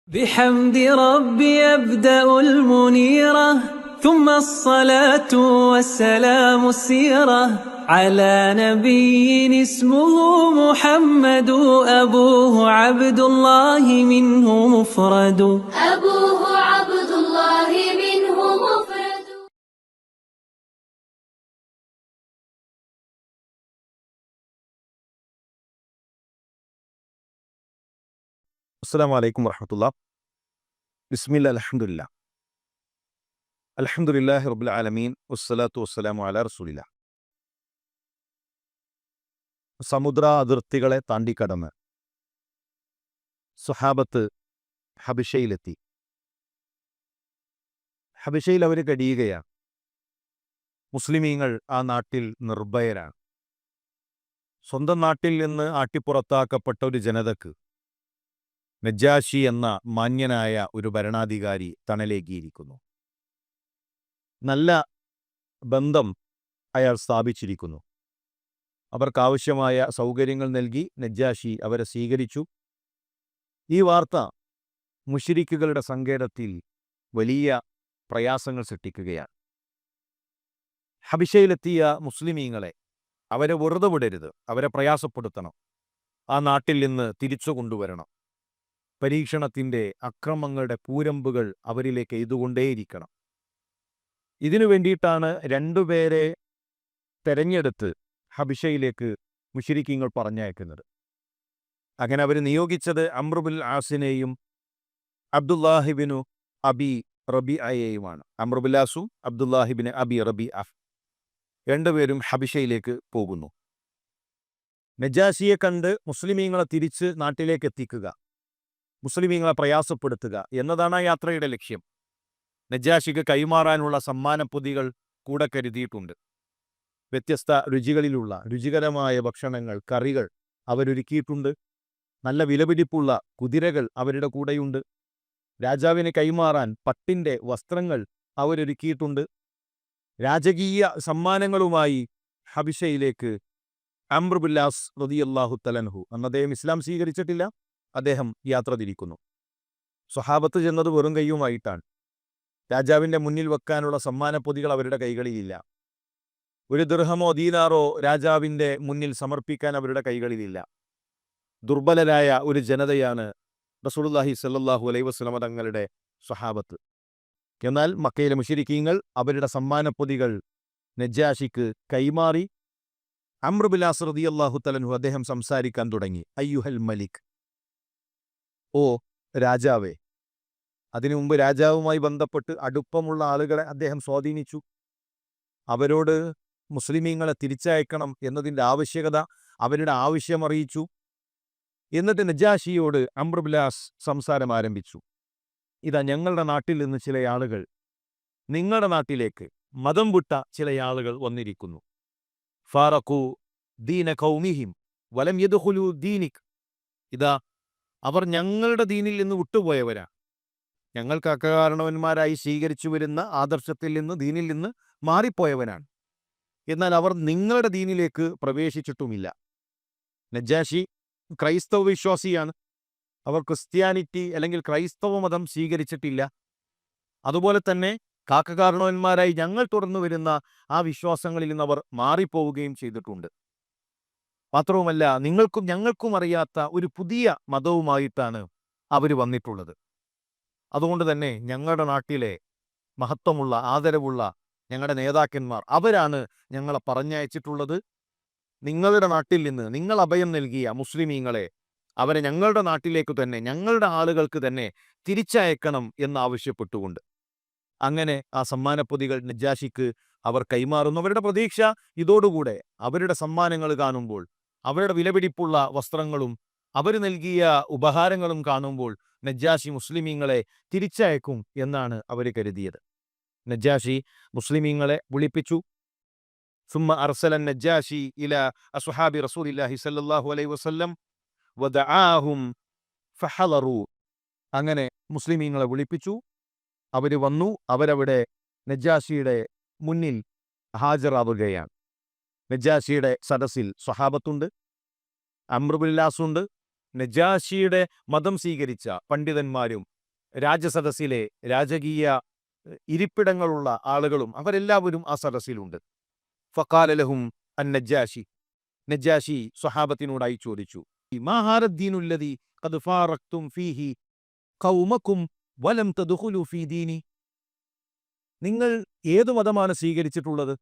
بحمد ربي أبدأ المنيرة ثم الصلاة والسلام السيرة على نبي اسمه محمد أبوه عبد الله منه مفرد أبوه عبد الله منه مفرد. അസ്സലാമു അലൈക്കും വറഹ്മത്തുള്ളാഹി. ബിസ്മില്ലാ അൽഹംദുലില്ലാഹ്. അൽഹംദുലില്ലാഹി റബ്ബിൽ ആലമീൻ വസ്സലാത്തു വസ്സലാമു അലാ റസൂലില്ലാഹ്. സമുദ്ര അതിർത്തികളെ താണ്ടിക്കടന്ന് സ്വഹാബത്ത് ഹബിഷയിലെത്തി. ഹബിഷയിൽ അവർ കഴിയുകയാണ്. മുസ്ലിമീങ്ങൾ ആ നാട്ടിൽ നിർഭയരാണ്. സ്വന്തം നാട്ടിൽ നിന്ന് ആട്ടിപ്പുറത്താക്കപ്പെട്ട ഒരു ജനതക്ക് നജ്ജാശി എന്ന മാന്യനായ ഒരു ഭരണാധികാരി തണലേകിയിരിക്കുന്നു. നല്ല ബന്ധം അയാൾ സ്ഥാപിച്ചിരിക്കുന്നു. അവർക്കാവശ്യമായ സൗകര്യങ്ങൾ നൽകി നജ്ജാശി അവരെ സ്വീകരിച്ചു. ഈ വാർത്ത മുശ്രിക്കുകളുടെ സങ്കേതത്തിൽ വലിയ പ്രയാസങ്ങൾ സൃഷ്ടിക്കുകയാണ്. ഹബിഷയിലെത്തിയ മുസ്ലിമീങ്ങളെ അവരെ വെറുതെ വിടരുത്, അവരെ പ്രയാസപ്പെടുത്തണം, ആ നാട്ടിൽ നിന്ന് തിരിച്ചു കൊണ്ടുവരണം. പരീക്ഷണത്തിൻ്റെ അക്രമങ്ങളുടെ പൂരമ്പുകൾ അവരിലേക്ക് എയ്തുകൊണ്ടേയിരിക്കണം. ഇതിനു വേണ്ടിയിട്ടാണ് രണ്ടുപേരെ തെരഞ്ഞെടുത്ത് ഹബിഷയിലേക്ക് മുശ്രിക്കീങ്ങൾ പറഞ്ഞയക്കുന്നത്. അങ്ങനെ അവർ നിയോഗിച്ചത് അംറുബിൽ ആസിനെയും അബ്ദുല്ലാഹിബിനു അബി റബിഅയെയുമാണ്. അംറുബിൽ ആസും അബ്ദുല്ലാഹിബിന് അബി റബിഅ രണ്ടുപേരും ഹബിഷയിലേക്ക് പോകുന്നു. നജാശിയെ കണ്ട് മുസ്ലിമീങ്ങളെ തിരിച്ച് നാട്ടിലേക്ക് എത്തിക്കുക, മുസ്ലിമീങ്ങളെ പ്രയാസപ്പെടുത്തുക എന്നതാണ് ആ യാത്രയുടെ ലക്ഷ്യം. നജാശിക്ക് കൈമാറാനുള്ള സമ്മാനപ്പൊതികൾ കൂടെ കരുതിയിട്ടുണ്ട്. വ്യത്യസ്ത രുചികളിലുള്ള രുചികരമായ ഭക്ഷണങ്ങൾ, കറികൾ അവരൊരുക്കിയിട്ടുണ്ട്. നല്ല വിലപിടിപ്പുള്ള കുതിരകൾ അവരുടെ കൂടെയുണ്ട്. രാജാവിന് കൈമാറാൻ പട്ടിൻ്റെ വസ്ത്രങ്ങൾ അവരൊരുക്കിയിട്ടുണ്ട്. രാജകീയ സമ്മാനങ്ങളുമായി ഹബിഷയിലേക്ക് അംറുബില്ലാസ് റളിയല്ലാഹു തആലഹു, അന്ന് അദ്ദേഹം ഇസ്ലാം സ്വീകരിച്ചിട്ടില്ല, അദ്ദേഹം യാത്ര തിരിക്കുന്നു. സ്വഹാബത്ത് ചെന്നത് വെറും കൈയുമായിട്ടാണ്. രാജാവിൻ്റെ മുന്നിൽ വെക്കാനുള്ള സമ്മാനപ്പൊതികൾ അവരുടെ കൈകളിലില്ല. ഒരു ദിർഹമോ ദീനാറോ രാജാവിൻ്റെ മുന്നിൽ സമർപ്പിക്കാൻ അവരുടെ കൈകളിലില്ല. ദുർബലരായ ഒരു ജനതയാണ് റസൂലുള്ളാഹി സ്വല്ലല്ലാഹു അലൈഹി വസല്ലമ തങ്ങളുടെ സ്വഹാബത്ത്. എന്നാൽ മക്കയിലെ മുശ്രിക്കീങ്ങൾ അവരുടെ സമ്മാനപ്പൊതികൾ നജ്ജാശിക്ക് കൈമാറി. അംറുബില്ലാസ് റളിയല്ലാഹു തആലഹു അദ്ദേഹം സംസാരിക്കാൻ തുടങ്ങി. അയ്യുഹൽ മലിക്, ഓ രാജാവേ. അതിനു മുമ്പ് രാജാവുമായി ബന്ധപ്പെട്ട് അടുപ്പമുള്ള ആളുകളെ അദ്ദേഹം സ്വാധീനിച്ചു. അവരോട് മുസ്ലിമീങ്ങളെ തിരിച്ചയക്കണം എന്നതിൻ്റെ ആവശ്യകത, അവരുടെ ആവശ്യമറിയിച്ചു. എന്നിട്ട് നജാശിയോട് അംറുബില്ലാസ് സംസാരം ആരംഭിച്ചു. ഇതാ, ഞങ്ങളുടെ നാട്ടിൽ നിന്ന് ചില ആളുകൾ നിങ്ങളുടെ നാട്ടിലേക്ക് മതം വിട്ട ചില ആളുകൾ വന്നിരിക്കുന്നു. ഫാറഖു ദീന ഖൗമിഹിം വലം യദ്ഖുലു ദീനിക്. ഇതാ, അവർ ഞങ്ങളുടെ ദീനിൽ നിന്ന് വിട്ടുപോയവരാ. ഞങ്ങൾക്ക് അകാരണവന്മാരായി സ്വീകരിച്ചു വരുന്ന ആദർശത്തിൽ നിന്ന്, ദീനിൽ നിന്ന് മാറിപ്പോയവനാണ്. എന്നാൽ അവർ നിങ്ങളുടെ ദീനിലേക്ക് പ്രവേശിച്ചിട്ടുമില്ല. നജ്ജാശി ക്രൈസ്തവ വിശ്വാസിയാണ്. അവർ ക്രിസ്ത്യാനിറ്റി അല്ലെങ്കിൽ ക്രൈസ്തവ മതം സ്വീകരിച്ചിട്ടില്ല. അതുപോലെ തന്നെ കാരണവന്മാരായി ഞങ്ങൾ തുടർന്നു വരുന്ന ആ വിശ്വാസങ്ങളിൽ നിന്ന് അവർ മാറിപ്പോവുകയും ചെയ്തിട്ടുണ്ട്. മാത്രവുമല്ല, നിങ്ങൾക്കും ഞങ്ങൾക്കും അറിയാത്ത ഒരു പുതിയ മതവുമായിട്ടാണ് അവർ വന്നിട്ടുള്ളത്. അതുകൊണ്ട് തന്നെ ഞങ്ങളുടെ നാട്ടിലെ മഹത്വമുള്ള, ആദരവുള്ള ഞങ്ങളുടെ നേതാക്കന്മാർ അവരാണ് ഞങ്ങളെ പറഞ്ഞയച്ചിട്ടുള്ളത്. നിങ്ങളുടെ നാട്ടിൽ നിന്ന് നിങ്ങൾ അഭയം നൽകിയ മുസ്ലിമീങ്ങളെ അവരെ ഞങ്ങളുടെ നാട്ടിലേക്ക് തന്നെ, ഞങ്ങളുടെ ആളുകൾക്ക് തന്നെ തിരിച്ചയക്കണം എന്നാവശ്യപ്പെട്ടുകൊണ്ട് അങ്ങനെ ആ സമ്മാനപ്പൊതികൾ നജ്ജാശിക്ക് അവർ കൈമാറുന്നു. അവരുടെ പ്രതീക്ഷ ഇതോടുകൂടെ അവരുടെ സമ്മാനങ്ങൾ കാണുമ്പോൾ, അവരുടെ വിലപിടിപ്പുള്ള വസ്ത്രങ്ങളും അവർ നൽകിയ ഉപഹാരങ്ങളും കാണുമ്പോൾ നജ്ജാശി മുസ്ലിമീങ്ങളെ തിരിച്ചയക്കും എന്നാണ് അവർ കരുതിയത്. നജ്ജാശി മുസ്ലിമീങ്ങളെ വിളിപ്പിച്ചു. സുമ്മ അർസല നജ്ജാശി ഇലാ അസ്ഹാബി റസൂലില്ലാഹി സ്വല്ലല്ലാഹു അലൈഹി വസല്ലം വദആഹും ഫഹളറു. അങ്ങനെ മുസ്ലിമീങ്ങളെ വിളിപ്പിച്ചു. അവർ വന്നു. അവരവിടെ നജ്ജാശിയുടെ മുന്നിൽ ഹാജരാവുകയാണ്. നജ്ജാശിയുടെ സദസ്സിൽ സ്വഹാബത്തുണ്ട്, അംറുബില്ലാസുണ്ട്, നജാശിയുടെ മതം സ്വീകരിച്ച പണ്ഡിതന്മാരും രാജസദസ്സിലെ രാജകീയ ഇരിപ്പിടങ്ങളുള്ള ആളുകളും അവരെല്ലാവരും ആ സദസ്സിലുണ്ട്. ഫഖാല ലഹും അൻ നജ്ജാശി, നജ്ജാശി സ്വഹാബത്തിനോടായി ചോദിച്ചു, മാ ഹാദദ്ദീനുല്ലദീ ഖദ് ഫാറഖ്തും ഫീഹി ഖൗമക്കും വലം തദ്ഖുലു ഫീ ദീനി. നിങ്ങൾ ഏതു മതമാണ് സ്വീകരിച്ചിട്ടുള്ളത്?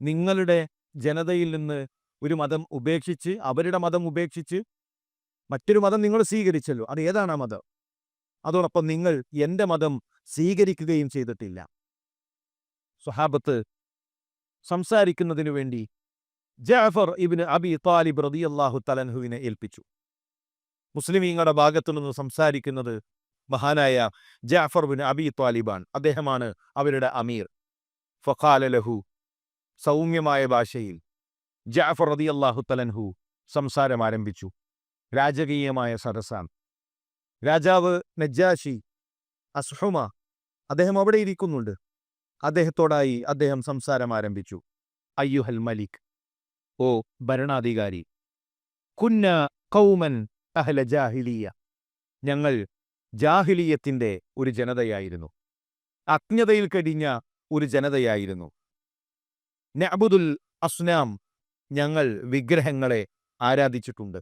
നിങ്ങളുടെ ജനതയിൽ നിന്ന് ഒരു മതം ഉപേക്ഷിച്ച്, അവരുടെ മതം ഉപേക്ഷിച്ച് മറ്റൊരു മതം നിങ്ങൾ സ്വീകരിച്ചല്ലോ. അത് ഏതാണ് ആ മതം? അതോടൊപ്പം നിങ്ങൾ എൻ്റെ മതം സ്വീകരിക്കുകയും ചെയ്തിട്ടില്ല. സ്വഹാബത്ത് സംസാരിക്കുന്നതിനു വേണ്ടി ജഅഫർ ഇബ്നു അബി താലിബ് റളിയല്ലാഹു തആല അൻഹുവിനെ ഏൽപ്പിച്ചു. മുസ്ലിമീങ്ങളുടെ ഭാഗത്തു നിന്ന് സംസാരിക്കുന്നത് മഹാനായ ജഅഫർ ബിൻ അബി താലിബാൻ. അദ്ദേഹമാണ് അവരുടെ അമീർ. ഫഖാല ലഹു, സൗമ്യമായ ഭാഷയിൽ ജഅഫർ റളിയല്ലാഹു തആല അൻഹു സംസാരം ആരംഭിച്ചു. രാജകീയമായ സദസ്സാണ്. രാജാവ് നജ്ജാശി അസ്ഹുമ, അദ്ദേഹം അവിടെ ഇരിക്കുന്നുണ്ട്. അദ്ദേഹത്തോടായി അദ്ദേഹം സംസാരം ആരംഭിച്ചു. അയ്യുഹൽ മലിക്, ഓ ഭരണാധികാരി, കുന്ന ഖൗമൻ അഹ്ല ജാഹിലിയ, ഞങ്ങൾ ജാഹിലിയത്തിന്റെ ഒരു ജനതയായിരുന്നു, അജ്ഞതയിൽ കഴിഞ്ഞ ഒരു ജനതയായിരുന്നു. നഅ്ബുദുൽ അസ്നാം, ഞങ്ങൾ വിഗ്രഹങ്ങളെ ആരാധിച്ചിട്ടുണ്ട്.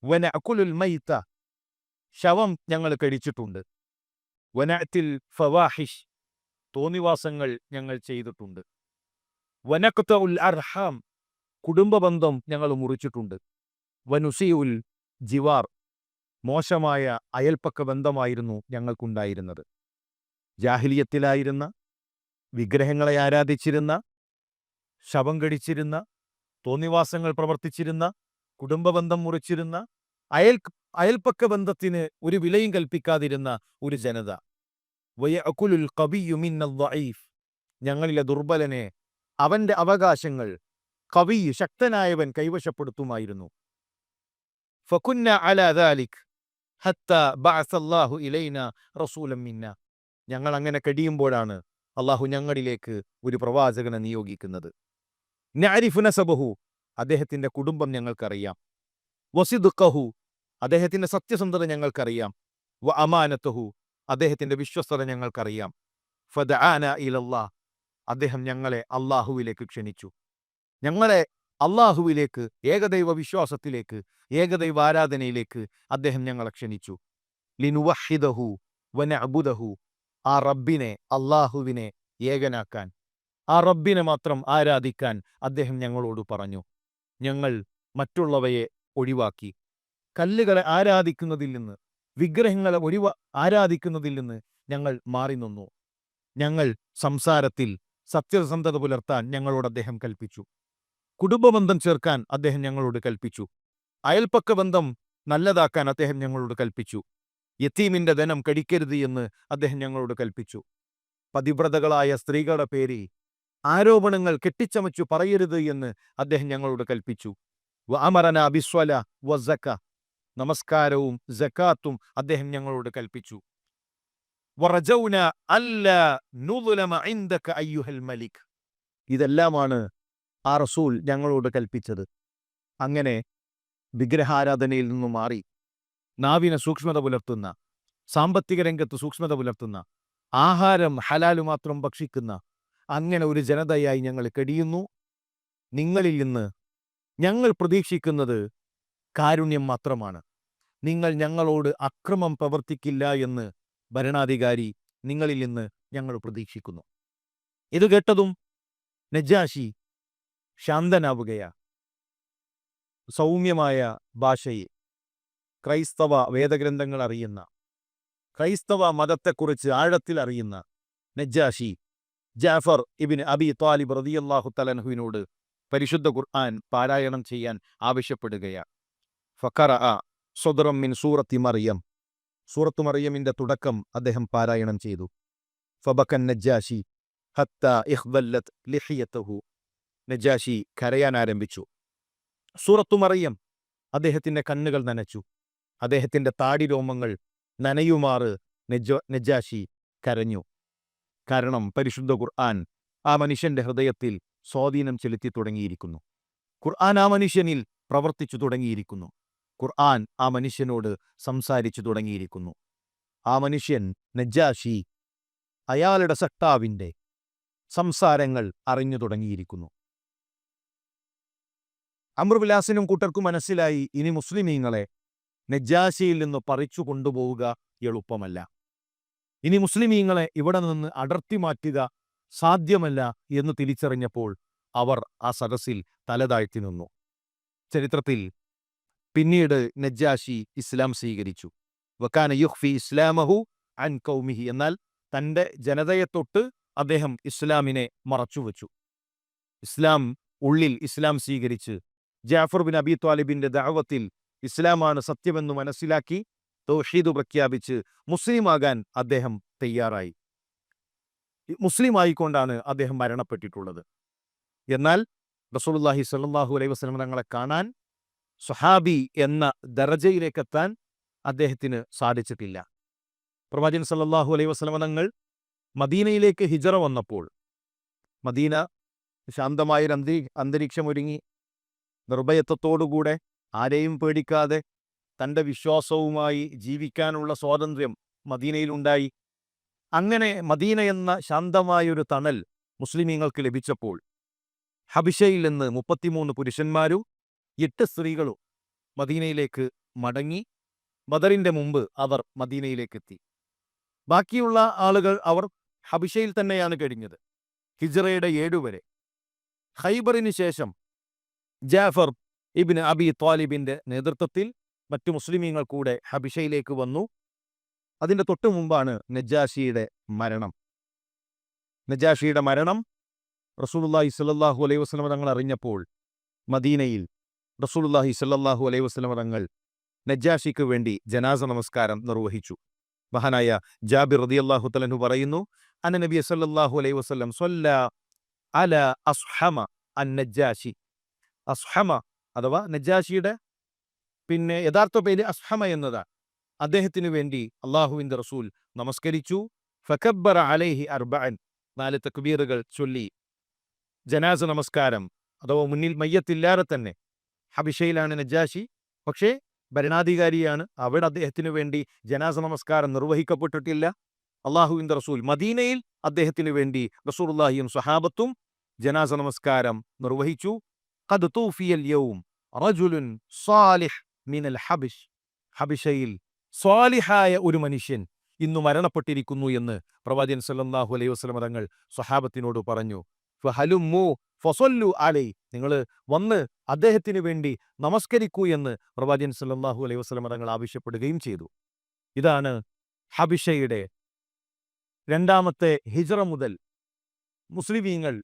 വനഅകുലുൽ മൈത, ശവം ഞങ്ങൾ കഴിച്ചിട്ടുണ്ട്. വനഅത്തിൽ ഫവാഹിഷ്, തോന്നിവാസങ്ങൾ ഞങ്ങൾ ചെയ്തിട്ടുണ്ട്. വനഖ്തഉൽ അർഹാം, കുടുംബബന്ധം ഞങ്ങൾ മുറിച്ചിട്ടുണ്ട്. വനുസിയുൽ ജിവാർ, മോശമായ അയൽപ്പക്ക ബന്ധമായിരുന്നു ഞങ്ങൾക്കുണ്ടായിരുന്നത്. ജാഹിലിയത്തിലായിരുന്ന, വിഗ്രഹങ്ങളെ ആരാധിച്ചിരുന്ന, ശവം കടിച്ചിരുന്ന, തോന്നിവാസങ്ങൾ പ്രവർത്തിച്ചിരുന്ന, കുടുംബബന്ധം മുറിച്ചിരുന്ന, അയൽപ്പക്ക ബന്ധത്തിന് ഒരു വിലയും കൽപ്പിക്കാതിരുന്ന ഒരു ജനത. വയഅകുലുൽ ഖവിയ്യു മിന്നൽ ദഈഫ്, ഞങ്ങളിലെ ദുർബലനെ അവന്റെ അവകാശങ്ങൾ ഖവി, ശക്തനായവൻ കൈവശപ്പെടുത്തുമായിരുന്നു. ഫകുന്ന അലാ ദാലിക് ഹത്താ ബഅസല്ലാഹു ഇലൈനാ റസൂലൻ മിന്ന, ഞങ്ങൾ അങ്ങനെ കഴിയുമ്പോഴാണ് അള്ളാഹു ഞങ്ങളിലേക്ക് ഒരു പ്രവാചകനെ നിയോഗിക്കുന്നത്. നഅരിഫു നസബഹു, അദ്ദേഹത്തിന്റെ കുടുംബം ഞങ്ങൾക്കറിയാം. വസിദ്ഖഹു, അദ്ദേഹത്തിന്റെ സത്യസന്ധത ഞങ്ങൾക്കറിയാം. വ അമാനതഹു, അദ്ദേഹത്തിന്റെ വിശ്വസ്തത ഞങ്ങൾക്കറിയാം. ഫദആന ഇലല്ലാഹ്, അദ്ദേഹം ഞങ്ങളെ അള്ളാഹുവിലേക്ക് ക്ഷണിച്ചു. ഞങ്ങളെ അള്ളാഹുവിലേക്ക്, ഏകദൈവ വിശ്വാസത്തിലേക്ക്, ഏകദൈവ ആരാധനയിലേക്ക് അദ്ദേഹം ഞങ്ങളെ ക്ഷണിച്ചു. ലിനുവഹിദഹു വനഅബുദഹു, ആ റബ്ബിനെ, അള്ളാഹുവിനെ ഏകനാക്കാൻ, ആ റബ്ബിനെ മാത്രം ആരാധിക്കാൻ അദ്ദേഹം ഞങ്ങളോട് പറഞ്ഞു. ഞങ്ങൾ മറ്റുള്ളവയെ ഒഴിവാക്കി, കല്ലുകളെ ആരാധിക്കുന്നതിൽ നിന്ന്, വിഗ്രഹങ്ങളെ ആരാധിക്കുന്നതിൽ നിന്ന് ഞങ്ങൾ മാറി നിന്നു. ഞങ്ങൾ സംസാരത്തിൽ സത്യസന്ധത പുലർത്താൻ ഞങ്ങളോട് അദ്ദേഹം കൽപ്പിച്ചു. കുടുംബബന്ധം ചേർക്കാൻ അദ്ദേഹം ഞങ്ങളോട് കൽപ്പിച്ചു. അയൽപ്പക്ക ബന്ധം നല്ലതാക്കാൻ അദ്ദേഹം ഞങ്ങളോട് കൽപ്പിച്ചു. യതീമിന്റെ ധനം കടിക്കരുത് എന്ന് അദ്ദേഹം ഞങ്ങളോട് കൽപ്പിച്ചു. പതിവ്രതകളായ സ്ത്രീകളുടെ പേരിൽ ആരോപണങ്ങൾ കെട്ടിച്ചമച്ചു പറയരുത് എന്ന് അദ്ദേഹം ഞങ്ങളോട് കൽപ്പിച്ചു. വഅമറന ബിസ്വല വസക്ക, നമസ്കാരവും സകാത്തും അദ്ദേഹം ഞങ്ങളോട് കൽപ്പിച്ചു. വറജൗന അല്ലാ നുദ്ലമ ഇൻദക അയ്യുഹൽ മലിക്, ഇതെല്ലാമാണ് ആ റസൂൽ ഞങ്ങളോട് കൽപ്പിച്ചത്. അങ്ങനെ വിഗ്രഹാരാധനയിൽ നിന്നും മാറി നാവിനെ സൂക്ഷ്മത പുലർത്തുന്ന, സാമ്പത്തിക രംഗത്ത് സൂക്ഷ്മത പുലർത്തുന്ന, ആഹാരം ഹലാലു മാത്രം ഭക്ഷിക്കുന്ന അങ്ങനെ ഒരു ജനതയായി ഞങ്ങൾ കഴിയുന്നു. നിങ്ങളിൽ നിന്ന് ഞങ്ങൾ പ്രതീക്ഷിക്കുന്നത് കാരുണ്യം മാത്രമാണ്. നിങ്ങൾ ഞങ്ങളോട് അക്രമം പ്രവർത്തിക്കില്ല എന്ന് ഭരണാധികാരി നിങ്ങളിൽ നിന്ന് ഞങ്ങൾ പ്രതീക്ഷിക്കുന്നു. ഇത് കേട്ടതും നജ്ജാശി ശാന്തനാവുകയാ. സൗമ്യമായ ഭാഷയിൽ ക്രൈസ്തവ വേദഗ്രന്ഥങ്ങൾ അറിയുന്ന, ക്രൈസ്തവ മതത്തെക്കുറിച്ച് ആഴത്തിൽ അറിയുന്ന നജ്ജാശി ജാഫർ ഇബ്നു അബി താലിബ് റളിയല്ലാഹു തആല അൻഹുവിനോട് പരിശുദ്ധ ഖുർആൻ പാരായണം ചെയ്യാൻ ആവശ്യപ്പെടുകയാണ്. ഫഖറഅ സദ്റൻ മിൻ സൂറത്തി മറിയം, സൂറത്തു മറിയമിന്റെ തുടക്കം അദ്ദേഹം പാരായണം ചെയ്തു. ഫബക്കൻ നജ്ജാശി ഹത്താ ഇഖ്ദല്ലത് ലിഹിയതഹു, നജ്ജാശി കരയാൻ ആരംഭിച്ചു. സൂറത്തു മറിയം അദ്ദേഹത്തിന്റെ കണ്ണുകൾ നനച്ചു. അദ്ദേഹത്തിന്റെ താടി രോമങ്ങൾ നനയുമാറ് നജ്ജാശി കരഞ്ഞു. കാരണം പരിശുദ്ധ ഖുർആൻ ആ മനുഷ്യന്റെ ഹൃദയത്തിൽ സ്വാധീനം ചെലുത്തി തുടങ്ങിയിരിക്കുന്നു. ഖുർആൻ ആ മനുഷ്യനിൽ പ്രവർത്തിച്ചു തുടങ്ങിയിരിക്കുന്നു. ഖുർആൻ ആ മനുഷ്യനോട് സംസാരിച്ചു തുടങ്ങിയിരിക്കുന്നു. ആ മനുഷ്യൻ നജ്ജാശി അയാളുടെ സട്ടാവിൻ്റെ സംസാരങ്ങൾ അറിഞ്ഞു തുടങ്ങിയിരിക്കുന്നു. അമ്രുബിലാസിനും കൂട്ടർക്കും മനസ്സിലായി, ഇനി മുസ്ലിമീങ്ങളെ നജ്ജാശിയിൽ നിന്ന് പറിച്ചു കൊണ്ടുപോവുക എളുപ്പമല്ല. ഇനി മുസ്ലിമീങ്ങളെ ഇവിടെ നിന്ന് അടർത്തി മാറ്റുക സാധ്യമല്ല എന്ന് തിരിച്ചറിഞ്ഞപ്പോൾ അവർ ആ സദസ്സിൽ തലതാഴ്ത്തി നിന്നു. ചരിത്രത്തിൽ പിന്നീട് നജ്ജാശി ഇസ്ലാം സ്വീകരിച്ചു. വക്കാന യുഖ്ഫി ഇസ്ലാമഹു അൻ കൗമിഹി, എന്നാൽ തൻ്റെ ജനതയെ തൊട്ട് അദ്ദേഹം ഇസ്ലാമിനെ മറച്ചുവെച്ചു. ഇസ്ലാം സ്വീകരിച്ച് ജാഫർ ബിൻ അബി ത്വാലിബിന്റെ ദഅവത്തിൽ ഇസ്ലാമാണ് സത്യമെന്ന് മനസ്സിലാക്കി തൗഹീദ് പ്രഖ്യാപിച്ച് മുസ്ലിമാകാൻ അദ്ദേഹം തയ്യാറായി. മുസ്ലിമായിക്കൊണ്ടാണ് അദ്ദേഹം മരണപ്പെട്ടിട്ടുള്ളത്. എന്നാൽ റസൂലുള്ളാഹി സ്വല്ലല്ലാഹു അലൈഹി വസല്ലം തങ്ങളെ കാണാൻ, സ്വഹാബി എന്ന ദറജയിലേക്കെത്താൻ അദ്ദേഹത്തിന് സാധിച്ചിട്ടില്ല. പ്രവാചകൻ സല്ലല്ലാഹു അലൈഹി വസല്ലം തങ്ങൾ മദീനയിലേക്ക് ഹിജറ വന്നപ്പോൾ മദീന ശാന്തമായൊരു അന്തരീക്ഷം ഒരുങ്ങി. നിർഭയത്വത്തോടുകൂടെ ആരെയും പേടിക്കാതെ തൻ്റെ വിശ്വാസവുമായി ജീവിക്കാനുള്ള സ്വാതന്ത്ര്യം മദീനയിലുണ്ടായി. അങ്ങനെ മദീന എന്ന ശാന്തമായൊരു തണൽ മുസ്ലിമീങ്ങൾക്ക് ലഭിച്ചപ്പോൾ ഹബിഷയിൽ നിന്ന് 33 പുരുഷന്മാരും 8 സ്ത്രീകളും മദീനയിലേക്ക് മടങ്ങി. ബദറിന്റെ മുമ്പ് അവർ മദീനയിലേക്കെത്തി. ബാക്കിയുള്ള ആളുകൾ അവർ ഹബിഷയിൽ തന്നെയാണ് കഴിഞ്ഞത്, ഹിജ്റയുടെ 7 വരെ. ഖൈബറിന് ശേഷം ജാഫർ ഇബ്നു അബി ത്വാലിബിന്റെ നേതൃത്വത്തിൽ മറ്റു മുസ്ലിമീങ്ങൾ കൂടെ ഹബിഷയിലേക്ക് വന്നു. അതിന്റെ തൊട്ടു മുമ്പാണ് നജ്ജാശിയുടെ മരണം. റസൂലുള്ളാഹി സ്വല്ലല്ലാഹു അലൈഹി വസല്ലം തങ്ങൾ അറിഞ്ഞപ്പോൾ മദീനയിൽ റസൂലുള്ളാഹി സ്വല്ലല്ലാഹു അലൈഹി വസല്ലം തങ്ങൾ നജ്ജാശിക്ക് വേണ്ടി ജനാസ നമസ്കാരം നിർവഹിച്ചു. മഹാനായ ജാബിർ റളിയല്ലാഹു തആല അൻഹു പറയുന്നു, അന്ന നബി സ്വല്ലല്ലാഹു അലൈഹി വസല്ലം സ്വല്ല അല അസ്ഹമ അൻ നജ്ജാശി. അസ്ഹമ അഥവാ നജ്ജാശിയുടെ യഥാർത്ഥ പേര് അസ്ഹമ എന്നതാണ്. അദ്ദേഹത്തിനു വേണ്ടി അള്ളാഹുവിന്റെ റസൂൽ നമസ്കരിച്ചു. ഫകബ്ബറ അലൈഹി അർബഅൻ, 4 തക്ബീറുകൾ ചൊല്ലി ജനാസ നമസ്കാരം, അഥവാ മുന്നിൽ മയ്യത്തില്ലാതെ തന്നെ. ഹബിഷയിലാണ് നജ്ജാശി, പക്ഷേ ഭരണാധികാരിയാണ്. അവിടെ അദ്ദേഹത്തിനു വേണ്ടി ജനാസ നമസ്കാരം നിർവഹിക്കപ്പെട്ടിട്ടില്ല. അള്ളാഹുവിന്റെ റസൂൽ മദീനയിൽ അദ്ദേഹത്തിനു വേണ്ടി റസൂലുള്ളാഹിയും സ്വഹാബത്തും ജനാസ നമസ്കാരം നിർവഹിച്ചു. ഖദ് തൂഫിയൽ യൗം റജുലുൻ സാലിഹ് മിനൽ ഹബിഷ്. ഹബിഷയിൽ സ്വാലിഹായ ഒരു മനുഷ്യൻ ഇന്നു മരണപ്പെട്ടിരിക്കുന്നു എന്ന് പ്രവാചകൻ സല്ലല്ലാഹു അലൈഹി വസല്ലം തങ്ങൾ സ്വഹാബത്തിനോട് പറഞ്ഞു. ഫഹലുമ്മു ഫസല്ലു അലൈ, നിങ്ങൾ വന്ന് അദ്ദേഹത്തിന് വേണ്ടി നമസ്കരിക്കൂ എന്ന് പ്രവാചകൻ സല്ലല്ലാഹു അലൈഹി വസല്ലം തങ്ങൾ ആവശ്യപ്പെടുകയും ചെയ്തു. ഇതാണ് ഹബിഷയുടെ 2ാമത്തെ ഹിജ്റ മുതൽ മുസ്ലിമീങ്ങൾ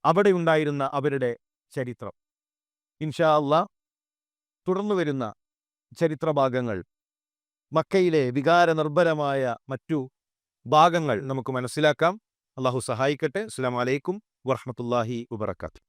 അവിടെ ഉണ്ടായിരുന്ന അവരുടെ ചരിത്രം. ഇൻഷാ അല്ലാഹ് തുടർന്നു വരുന്ന ചരിത്രഭാഗങ്ങൾ, മക്കയിലെ വികാരനിർഭരമായ മറ്റു ഭാഗങ്ങൾ നമുക്ക് മനസ്സിലാക്കാം. അല്ലാഹു സഹായിക്കട്ടെ. അസ്സലാമു അലൈക്കും വറഹ്മത്തുള്ളാഹി വബറകാതുഹു.